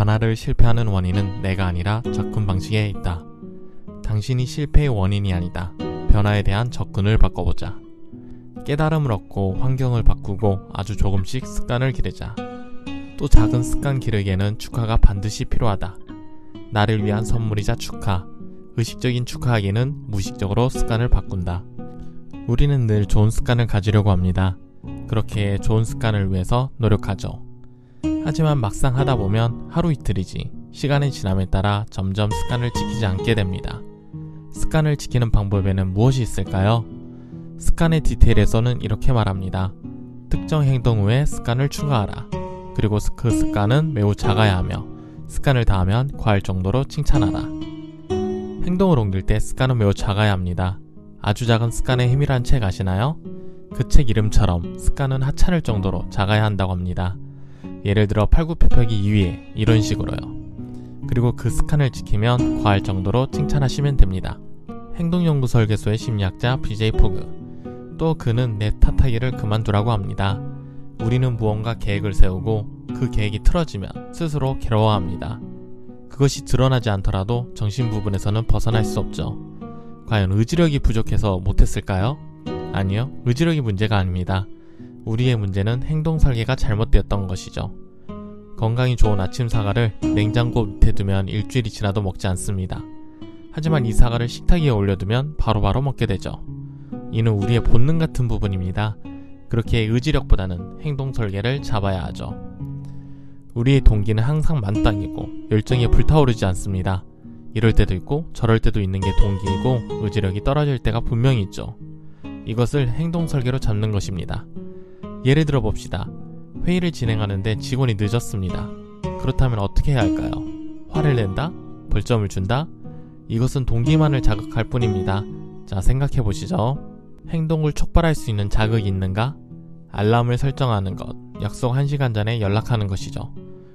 변화를 실패하는 원인은 내가 아니라 접근 방식에 있다. 당신이 실패의 원인이 아니다. 변화에 대한 접근을 바꿔보자. 깨달음을 얻고 환경을 바꾸고 아주 조금씩 습관을 기르자. 또 작은 습관 기르기에는 축하가 반드시 필요하다. 나를 위한 선물이자 축하. 의식적인 축하하기는 무의식적으로 습관을 바꾼다. 우리는 늘 좋은 습관을 가지려고 합니다. 그렇게 좋은 습관을 위해서 노력하죠. 하지만 막상 하다 보면 하루 이틀이지 시간의 지남에 따라 점점 습관을 지키지 않게 됩니다. 습관을 지키는 방법에는 무엇이 있을까요? 습관의 디테일에서는 이렇게 말합니다. 특정 행동 후에 습관을 추가하라. 그리고 그 습관은 매우 작아야 하며 습관을 다하면 과할 정도로 칭찬하라. 행동을 옮길 때 습관은 매우 작아야 합니다. 아주 작은 습관의 힘이란 책 아시나요? 그 책 이름처럼 습관은 하찮을 정도로 작아야 한다고 합니다. 예를 들어 팔굽혀펴기 2회 이런 식으로요. 그리고 그 습관을 지키면 과할 정도로 칭찬하시면 됩니다. 행동연구 설계소의 심리학자 BJ 포그. 또 그는 내 탓하기를 그만두라고 합니다. 우리는 무언가 계획을 세우고 그 계획이 틀어지면 스스로 괴로워합니다. 그것이 드러나지 않더라도 정신 부분에서는 벗어날 수 없죠. 과연 의지력이 부족해서 못했을까요? 아니요, 의지력이 문제가 아닙니다. 우리의 문제는 행동 설계가 잘못되었던 것이죠. 건강이 좋은 아침 사과를 냉장고 밑에 두면 일주일이 지나도 먹지 않습니다. 하지만 이 사과를 식탁 위에 올려두면 바로바로 먹게 되죠. 이는 우리의 본능 같은 부분입니다. 그렇게 의지력보다는 행동 설계를 잡아야 하죠. 우리의 동기는 항상 만땅이고 열정이 불타오르지 않습니다. 이럴 때도 있고 저럴 때도 있는 게 동기이고 의지력이 떨어질 때가 분명히 있죠. 이것을 행동 설계로 잡는 것입니다. 예를 들어 봅시다. 회의를 진행하는데 직원이 늦었습니다. 그렇다면 어떻게 해야 할까요? 화를 낸다? 벌점을 준다? 이것은 동기만을 자극할 뿐입니다. 자, 생각해 보시죠. 행동을 촉발할 수 있는 자극이 있는가? 알람을 설정하는 것, 약속 1시간 전에 연락하는 것이죠.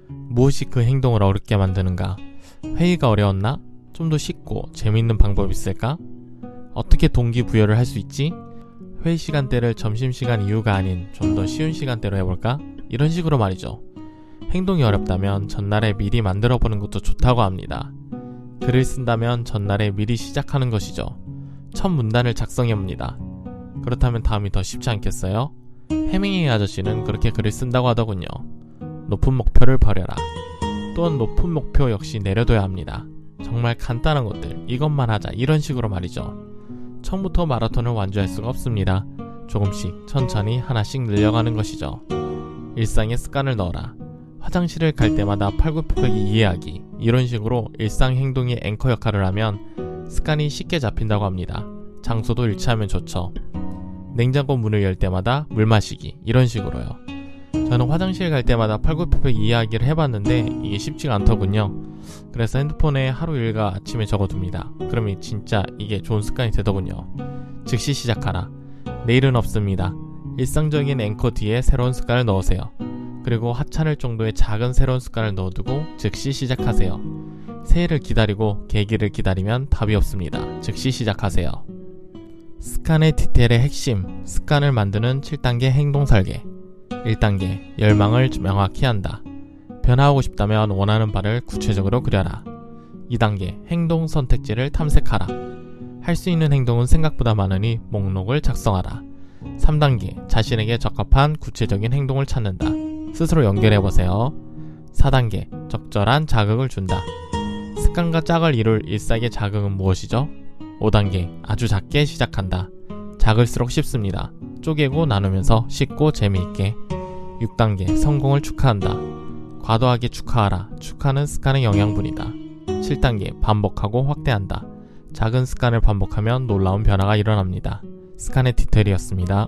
무엇이 그 행동을 어렵게 만드는가? 회의가 어려웠나? 좀 더 쉽고 재미있는 방법이 있을까? 어떻게 동기부여를 할 수 있지? 회의 시간대를 점심시간 이후가 아닌 좀 더 쉬운 시간대로 해볼까? 이런 식으로 말이죠. 행동이 어렵다면 전날에 미리 만들어보는 것도 좋다고 합니다. 글을 쓴다면 전날에 미리 시작하는 것이죠. 첫 문단을 작성해봅니다. 그렇다면 다음이 더 쉽지 않겠어요? 해밍웨이 아저씨는 그렇게 글을 쓴다고 하더군요. 높은 목표를 버려라. 또한 높은 목표 역시 내려둬야 합니다. 정말 간단한 것들, 이것만 하자, 이런 식으로 말이죠. 처음부터 마라톤을 완주할 수가 없습니다. 조금씩 천천히 하나씩 늘려가는 것이죠. 일상에 습관을 넣어라. 화장실을 갈 때마다 팔굽혀펴기 이해하기, 이런 식으로 일상 행동의 앵커 역할을 하면 습관이 쉽게 잡힌다고 합니다. 장소도 일치하면 좋죠. 냉장고 문을 열 때마다 물 마시기, 이런 식으로요. 저는 화장실 갈 때마다 팔굽혀펴기 이해하기를 해봤는데 이게 쉽지가 않더군요. 그래서 핸드폰에 하루 일과 아침에 적어둡니다. 그러면 진짜 이게 좋은 습관이 되더군요. 즉시 시작하라. 내일은 없습니다. 일상적인 앵커 뒤에 새로운 습관을 넣으세요. 그리고 하찮을 정도의 작은 새로운 습관을 넣어두고 즉시 시작하세요. 새해를 기다리고 계기를 기다리면 답이 없습니다. 즉시 시작하세요. 습관의 디테일의 핵심, 습관을 만드는 7단계 행동 설계. 1단계, 열망을 명확히 한다. 변화하고 싶다면 원하는 바를 구체적으로 그려라. 2단계, 행동 선택지를 탐색하라. 할 수 있는 행동은 생각보다 많으니 목록을 작성하라. 3단계, 자신에게 적합한 구체적인 행동을 찾는다. 스스로 연결해보세요. 4단계, 적절한 자극을 준다. 습관과 짝을 이룰 일상의 자극은 무엇이죠? 5단계, 아주 작게 시작한다. 작을수록 쉽습니다. 쪼개고 나누면서 쉽고 재미있게. 6단계, 성공을 축하한다. 과도하게 축하하라. 축하는 습관의 영양분이다. 7단계, 반복하고 확대한다. 작은 습관을 반복하면 놀라운 변화가 일어납니다. 습관의 디테일이었습니다.